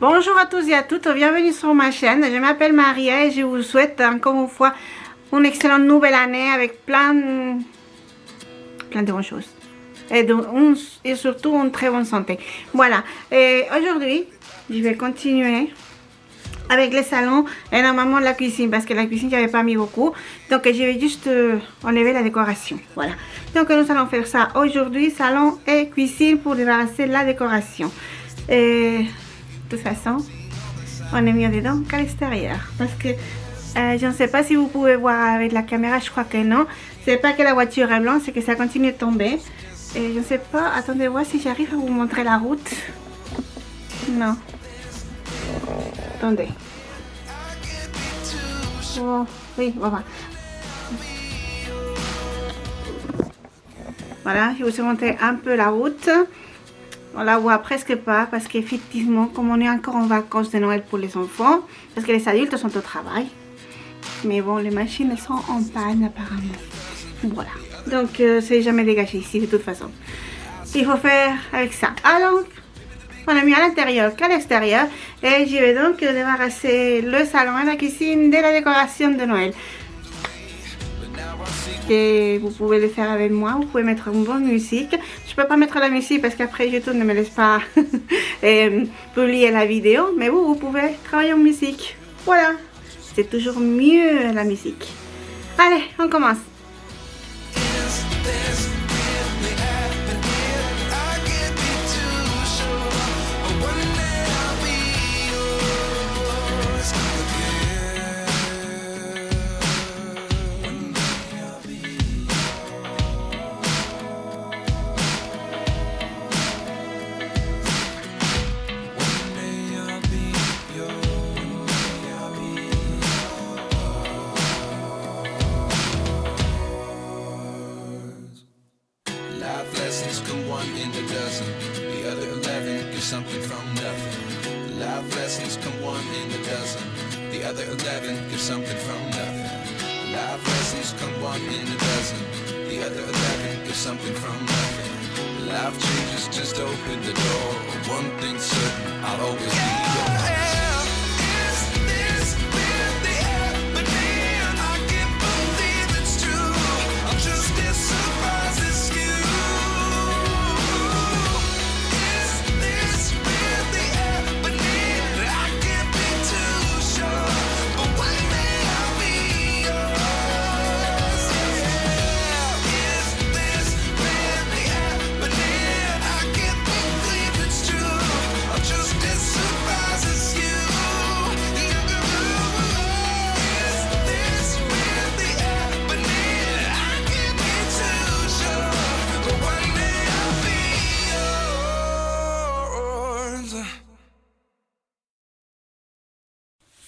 Bonjour à tous et à toutes, bienvenue sur ma chaîne. Je m'appelle Maria et je vous souhaite encore une fois une excellente nouvelle année avec plein de bonnes choses. Et surtout une très bonne santé. Voilà, et aujourd'hui, je vais continuer avec les salons et normalement la cuisine parce que la cuisine j'avais pas mis beaucoup, donc je vais juste enlever la décoration. Voilà, donc nous allons faire ça aujourd'hui, salon et cuisine, pour débarrasser la décoration. Et de toute façon on est mieux dedans qu'à l'extérieur parce que je ne sais pas si vous pouvez voir avec la caméra, je crois que non, c'est pas que la voiture est blanche, c'est que ça continue de tomber. Et je ne sais pas, attendez voir si j'arrive à vous montrer la route. Non, attendez. Oh, oui, voilà. Voilà, je vous ai montré un peu la route. On la voit presque pas parce qu'effectivement, comme on est encore en vacances de Noël pour les enfants, parce que les adultes sont au travail. Mais bon, les machines, elles sont en panne apparemment. Voilà. Donc, c'est jamais dégagé ici de toute façon. Il faut faire avec ça. Alors, on a mis à l'intérieur qu'à l'extérieur. Et je vais donc débarrasser le salon et la cuisine de la décoration de Noël. Et vous pouvez le faire avec moi, vous pouvez mettre une bonne musique. Je peux pas mettre la musique parce qu'après YouTube ne me laisse pas publier la vidéo, mais vous pouvez travailler en musique. Voilà, c'est toujours mieux la musique. Allez, on commence. Something from nothing. Life lessons come one in a dozen. The other 11 give something from nothing. Life lessons come one in a dozen. The other 11 give something from nothing. Life changes, just open the door. One thing's certain, I'll always be yours.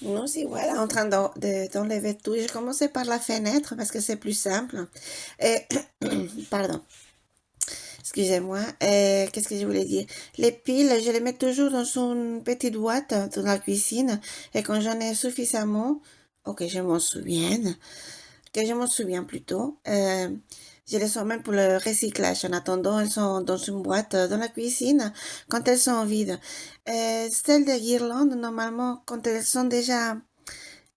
Nous aussi, voilà, en train d'enlever tout. J'ai commencé par la fenêtre parce que c'est plus simple. Et, pardon, excusez-moi. Qu'est-ce que je voulais dire? Les piles, je les mets toujours dans une petite boîte dans la cuisine. Et quand j'en ai suffisamment, ok, que je m'en souviens plutôt, je les sors même pour le recyclage. En attendant, elles sont dans une boîte dans la cuisine quand elles sont vides. Celles de guirlandes, normalement, quand elles sont déjà,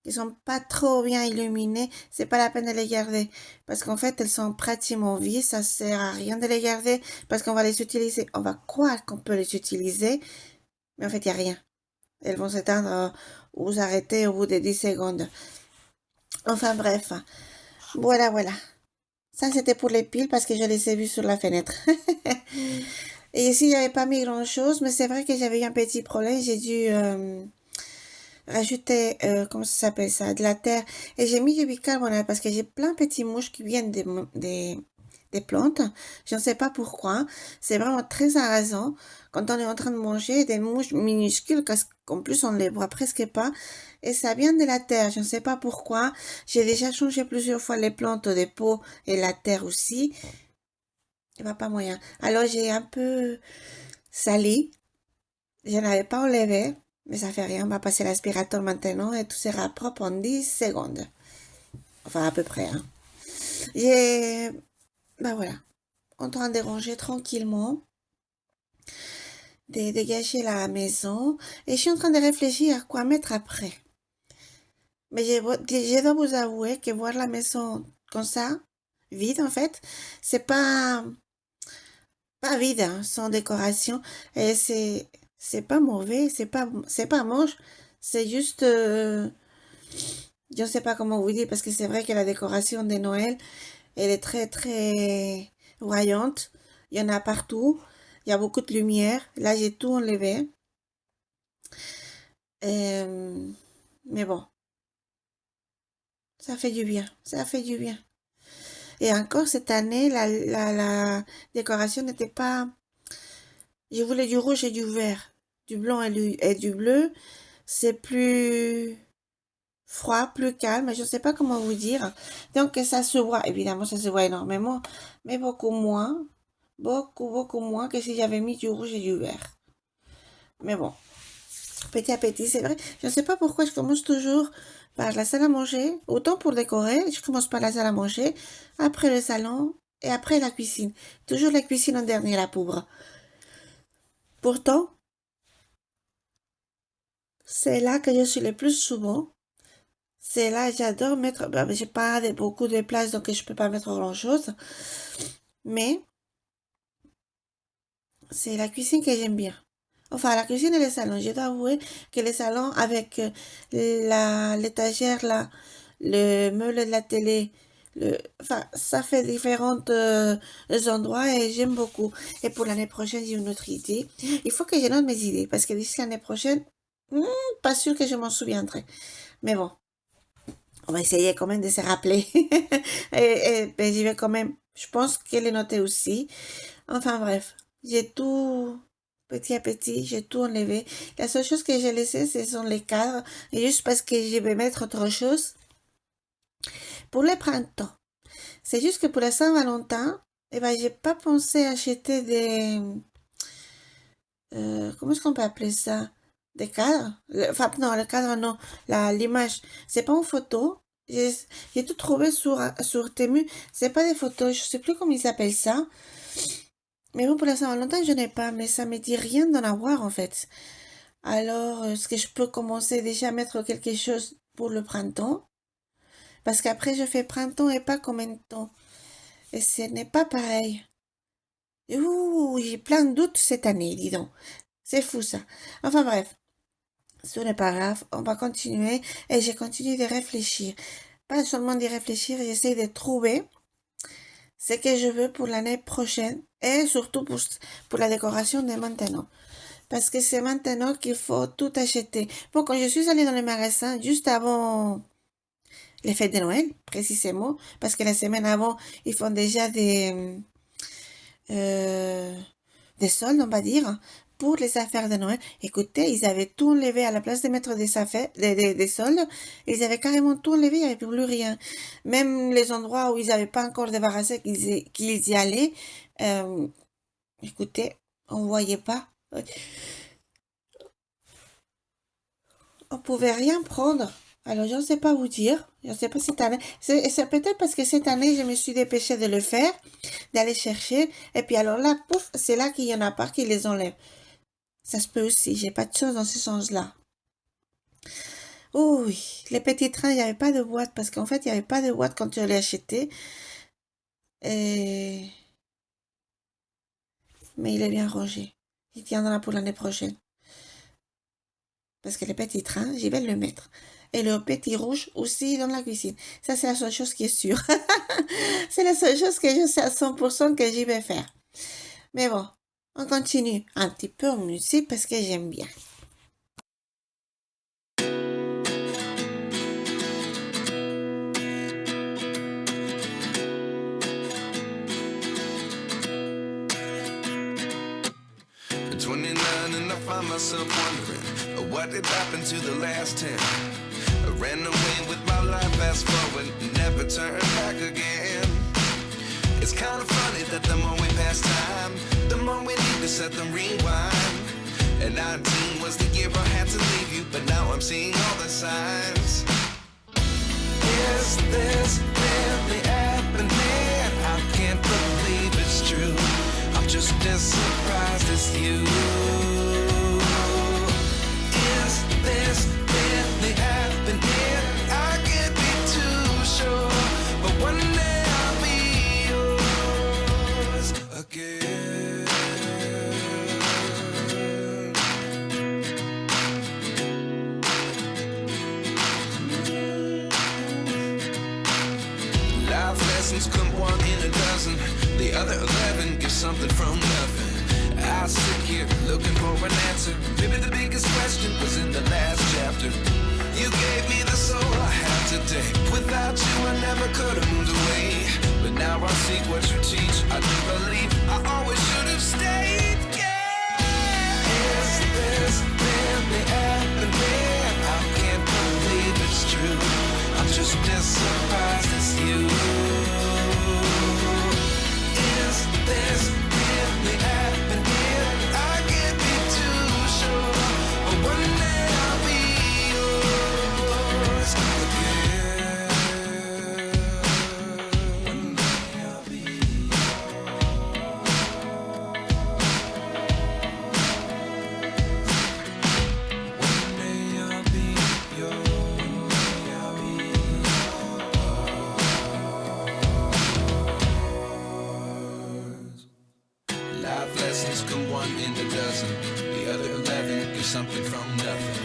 ils sont pas trop bien illuminées, c'est pas la peine de les garder. Parce qu'en fait, elles sont pratiquement vides, ça sert à rien de les garder parce qu'on va les utiliser. On va croire qu'on peut les utiliser, mais en fait, il n'y a rien. Elles vont s'éteindre ou s'arrêter au bout de 10 secondes. Enfin bref, voilà, voilà. Ça, c'était pour les piles parce que je les ai vues sur la fenêtre. Et ici, j'avais pas mis grand-chose, mais c'est vrai que j'avais eu un petit problème. J'ai dû rajouter, comment ça s'appelle ça, de la terre. Et j'ai mis du bicarbonate parce que j'ai plein de petits mouches qui viennent des plantes. Je ne sais pas pourquoi. C'est vraiment très harassant quand on est en train de manger des mouches minuscules, qu'en plus on ne les voit presque pas. Et ça vient de la terre. Je ne sais pas pourquoi. J'ai déjà changé plusieurs fois les plantes des pots et la terre aussi. Il va pas moyen. Alors j'ai un peu sali. Je n'avais pas enlevé. Mais ça fait rien, on va passer l'aspirateur maintenant et tout sera propre en 10 secondes. Enfin, à peu près, hein. Ben voilà, en train de ranger tranquillement. de dégager la maison et je suis en train de réfléchir à quoi mettre après. Mais je dois vous avouer que voir la maison comme ça, vide en fait, c'est pas vide, hein, sans décoration. Et c'est pas mauvais, c'est pas moche. C'est juste, je ne sais pas comment vous dire parce que c'est vrai que la décoration de Noël, elle est très très voyante. Il y en a partout. Il y a beaucoup de lumière. Là, j'ai tout enlevé. Euh, mais bon, ça fait du bien. Ça fait du bien. Et encore cette année, la décoration n'était pas. Je voulais du rouge et du vert, du blanc et du bleu. C'est plus froid, plus calme, je ne sais pas comment vous dire. Donc ça se voit, évidemment, ça se voit énormément, mais beaucoup moins que si j'avais mis du rouge et du vert. Mais bon, petit à petit, c'est vrai. Je ne sais pas pourquoi je commence toujours par la salle à manger. Autant pour décorer, je commence par la salle à manger, après le salon et après la cuisine. Toujours la cuisine en dernier, la pauvre. Pourtant, c'est là que je suis le plus souvent. C'est là, j'adore mettre. Bah, j'ai pas beaucoup de place, donc je peux pas mettre grand-chose. Mais c'est la cuisine que j'aime bien. Enfin, la cuisine et le salon. Je dois avouer que le salon, avec l'étagère là, le meuble de la télé, enfin, ça fait différents endroits et j'aime beaucoup. Et pour l'année prochaine, j'ai une autre idée. Il faut que je note mes idées parce que d'ici l'année prochaine, pas sûr que je m'en souviendrai. Mais bon. On va essayer quand même de se rappeler. Ben, j'y vais quand même. Je pense qu'elle est notée aussi. Enfin bref, j'ai tout, petit à petit, j'ai tout enlevé. La seule chose que j'ai laissée, ce sont les cadres. Et juste parce que je vais mettre autre chose. Pour le printemps. C'est juste que pour la Saint-Valentin, eh ben, j'ai pas pensé acheter des... comment est-ce qu'on peut appeler ça? Des cadres? Enfin, non, le cadre, non. L'image. C'est pas une photo. J'ai tout trouvé sur Temu. C'est pas des photos. Je sais plus comment ils s'appellent ça. Mais bon, pour la Saint-Valentin, je n'ai pas. Mais ça me dit rien d'en avoir, en fait. Alors, est-ce que je peux commencer déjà à mettre quelque chose pour le printemps? Parce qu'après, je fais printemps et pas comme un temps. Et ce n'est pas pareil. Ouh, j'ai plein de doutes cette année, dis donc. C'est fou, ça. Enfin, bref. Ce n'est pas grave, on va continuer et je continue de réfléchir. Pas seulement d'y réfléchir, j'essaie de trouver ce que je veux pour l'année prochaine et surtout pour la décoration de maintenant. Parce que c'est maintenant qu'il faut tout acheter. Bon, quand je suis allée dans le magasin juste avant les fêtes de Noël, précisément, parce que la semaine avant, ils font déjà des soldes, on va dire, pour les affaires de Noël. Écoutez, ils avaient tout enlevé à la place de mettre des affaires, des soldes. Ils avaient carrément tout enlevé, il n'y avait plus rien. Même les endroits où ils n'avaient pas encore débarrassé qu'ils y allaient, écoutez, on voyait pas. On pouvait rien prendre. Alors, je ne sais pas vous dire. Je ne sais pas cette année. C'est peut-être parce que cette année, je me suis dépêchée de le faire, d'aller chercher. Et puis alors là, pouf, c'est là qu'il y en a pas qui les enlève. Ça se peut aussi. J'ai pas de chance dans ce sens-là. Oh oui, les petits trains, il n'y avait pas de boîte parce qu'en fait, il n'y avait pas de boîte quand je l'ai acheté. Et... Mais il est bien rangé. Il tiendra pour l'année prochaine. Parce que les petits trains, je vais le mettre. Et le petit rouge aussi dans la cuisine. Ça, c'est la seule chose qui est sûre. C'est la seule chose que je sais à 100% que j'y vais faire. Mais bon, on continue un petit peu en musique parce que j'aime bien. At 29 and I find myself wondering what did happen to the last 10. I ran away with my life, fast forward, never turn back again. It's kind of funny that the more we pass time, the more we need to set them rewind. And 19 was the year I had to leave you, but now I'm seeing all the signs. Is this really happening? I can't believe it's true. I'm just as surprised as you. lessons come one in a dozen. The other 11 give something from nothing. I sit here looking for an answer. Maybe the biggest question was in the last chapter. You gave me the soul I have today. Without you I never could have moved away. But now I see what you teach. I do believe I always should have stayed. Yeah. Is this really happening? I can't believe it's true. I'm just as surprised as you. Is this really happening? I can't be too sure. But one day I'll be yours again. One day I'll be One day I'll be yours. One day I'll be yours. Life lessons come one in a dozen. The other 11 give something from nothing.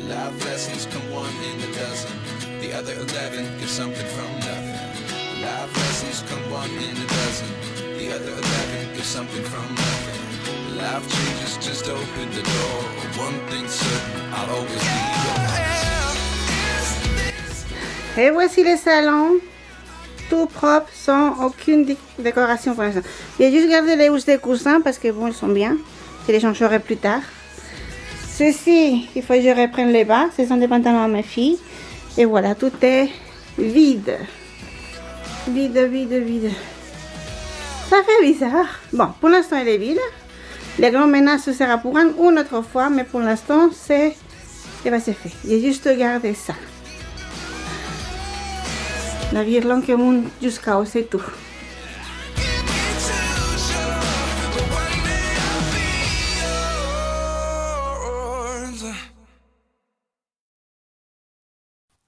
Life lessons come one in a dozen. The other 11 give something from nothing. Life lessons come one in a dozen. The other 11 give something from nothing. Life changes, just open the door. One thing's certain, I'll always be yours. Et voici le salon, tout propre, sans aucune décoration pour l'instant. J'ai juste gardé les housses des coussins parce que bon, ils sont bien. Je les changerai plus tard. Ceci, il faut que je reprenne les bas. Ce sont des pantalons à ma fille. Et voilà, tout est vide. Vide, vide, vide. Ça fait bizarre. Bon, pour l'instant, elle est vide. Les grands ménages, ce sera pour une autre fois. Mais pour l'instant, c'est fait. J'ai juste gardé ça. La guirlande qui monte jusqu'à haut, c'est tout.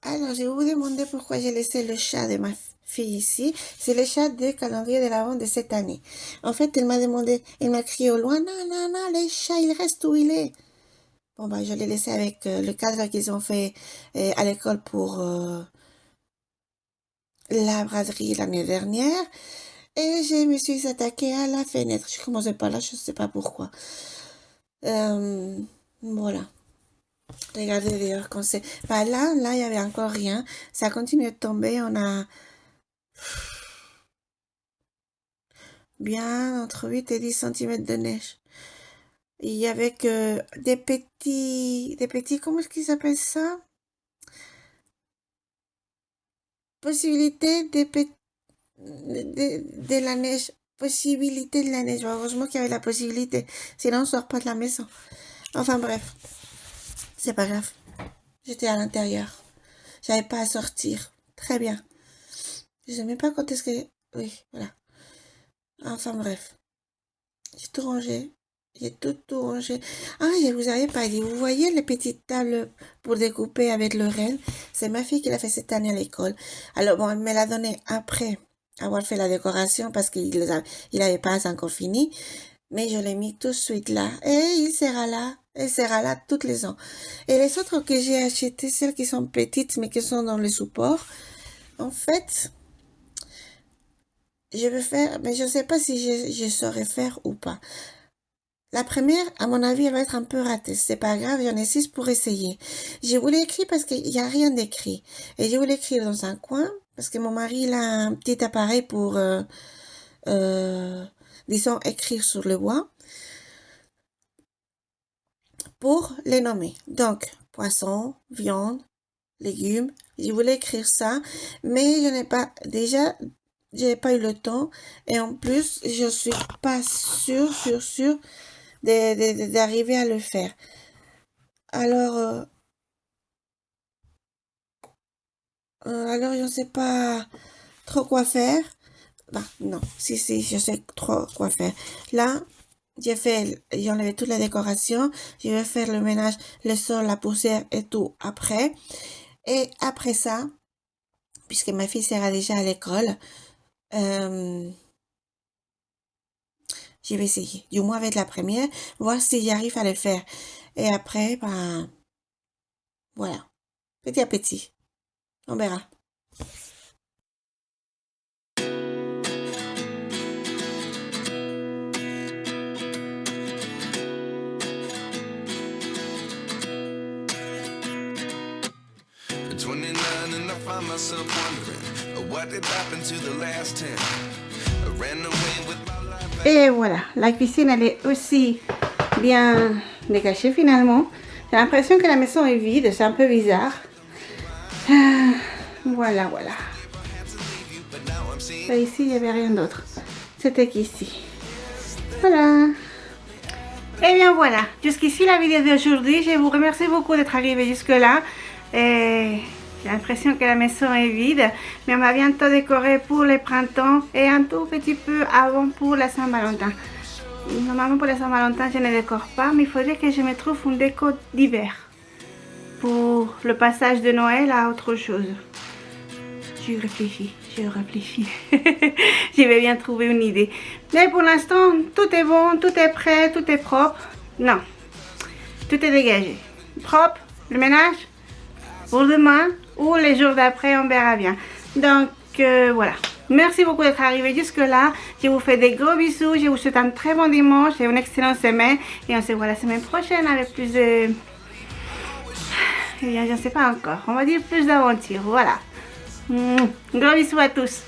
Alors, je vais vous demander pourquoi j'ai laissé le chat de ma fille ici. C'est le chat du calendrier de l'Avent de cette année. En fait, elle m'a demandé, elle m'a crié au loin, non, non, non, le chat, il reste où il est. Bon, bah, je l'ai laissé avec le cadre qu'ils ont fait à l'école pour la braderie l'année dernière. Et je me suis attaquée à la fenêtre. Je commençais par là, je ne sais pas pourquoi. Voilà. Regardez d'ailleurs quand c'est... Bah là, il n'y avait encore rien. Ça continue de tomber. On a bien entre 8 et 10 cm de neige. Il y avait que des petits, comment est-ce qu'ils appellent ça? Possibilité de la neige. Possibilité de la neige. Heureusement qu'il y avait la possibilité. Sinon, on ne sort pas de la maison. Enfin bref. C'est pas grave. J'étais à l'intérieur. J'avais pas à sortir. Très bien. Je sais même pas quand est-ce que... Oui, voilà. Enfin bref. J'ai tout rangé. J'ai tout rangé. Ah, je vous avais pas dit. Vous voyez les petites tables pour découper avec le renne? C'est ma fille qui l'a fait cette année à l'école. Alors bon, elle me l'a donné après avoir fait la décoration parce qu'il avait pas encore fini. Mais je l'ai mis tout de suite là. Et il sera là. Elle sera là toutes les ans. Et les autres que j'ai achetées, celles qui sont petites mais qui sont dans le support, en fait, je vais faire, mais je ne sais pas si je saurais faire ou pas. La première, à mon avis, elle va être un peu ratée. C'est pas grave, j'en ai 6 pour essayer. Je voulais écrire parce qu'il n'y a rien d'écrit. Et je voulais écrire dans un coin parce que mon mari, il a un petit appareil pour, disons, écrire sur le bois. Pour les nommer. Donc, poisson, viande, légumes. Je voulais écrire ça, mais je n'ai pas, déjà, j'ai pas eu le temps. Et en plus, je suis pas sûre d'arriver à le faire. Alors, je ne sais pas trop quoi faire. Bah, non, si, je sais trop quoi faire. Là, j'ai enlevé toute la décoration. Je vais faire le ménage, le sol, la poussière et tout après. Et après ça, puisque ma fille sera déjà à l'école, je vais essayer, du moins avec la première, voir si j'arrive à le faire. Et après, ben, voilà, petit à petit, on verra. 29 and I find myself wondering what did happen to the last 10. I ran away with my life. Et voilà, la cuisine elle est aussi bien dégagée finalement. J'ai l'impression que la maison est vide, c'est un peu bizarre. Voilà. Et ici, il n'y avait rien d'autre. C'était qu'ici. Voilà. Et bien voilà, jusqu'ici la vidéo d'aujourd'hui. Je vous remercie beaucoup d'être arrivé jusque-là. J'ai l'impression que la maison est vide, mais on va bientôt décorer pour le printemps et un tout petit peu avant pour la Saint-Valentin. Normalement pour la Saint-Valentin je ne décore pas, mais il faudrait que je me trouve une déco d'hiver pour le passage de Noël à autre chose. Je réfléchis. Je vais bien trouver une idée. Mais pour l'instant, tout est bon, tout est prêt, tout est propre. Non, tout est dégagé. Propre, le ménage, pour demain ou les jours d'après, on verra bien. Donc, voilà. Merci beaucoup d'être arrivé jusque-là. Je vous fais des gros bisous. Je vous souhaite un très bon dimanche et une excellente semaine. Et on se voit la semaine prochaine avec plus de... Eh bien, je ne sais pas encore. On va dire plus d'aventures. Voilà. Gros bisous à tous.